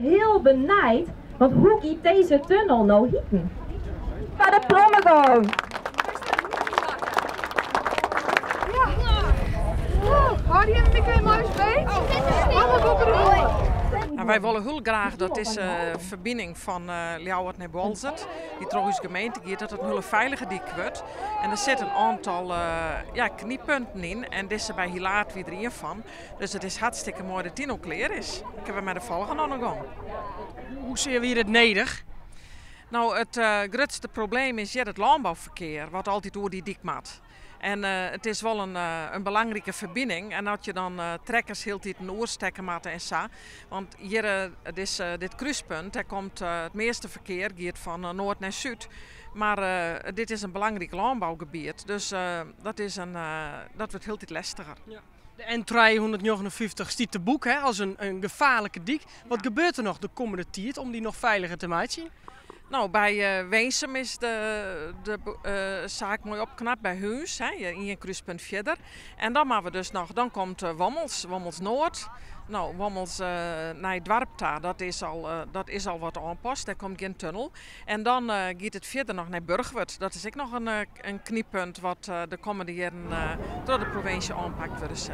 heel benijd, want hoe gaat deze tunnel nou hieten? Bij de Plommegang! Hou die even een mooi bij? Wij willen heel graag dat deze verbinding van Ljouwert naar Bolzert, die door onze gemeente gaat, dat het een hele veilige dik wordt. En er zitten een aantal kniepunten in en deze bij Hilaat weer erin van. Dus het is hartstikke mooi dat die nog klaar is. Ik heb met de volgende nog gaan. Hoe zie je het neder? Nou, het grootste probleem is het landbouwverkeer, wat altijd door die dik maat. En het is wel een belangrijke verbinding. En dat je dan trekkers heel tijd een oorstekken maken en zo. Want hier, dit kruispunt, daar komt het meeste verkeer gaat van noord naar zuid. Maar dit is een belangrijk landbouwgebied. Dus dat wordt heel tijd lastiger. Ja. De N359 stiet te boek hè, als een gevaarlijke dik. Wat gebeurt er nog de komende tijd om die nog veiliger te maken? Nou, bij Weensum is de zaak mooi opknapt bij Huis, hè, in een kruispunt verder. En dan maken we dus nog, dan komt Wommels Noord. Nou, Wommels naar het dorp daar, dat is al wat aanpast, daar komt geen tunnel. En dan gaat het verder nog naar Burgwerd. Dat is ook nog een kniepunt wat de komende jaren door de provincie aanpakt wordt.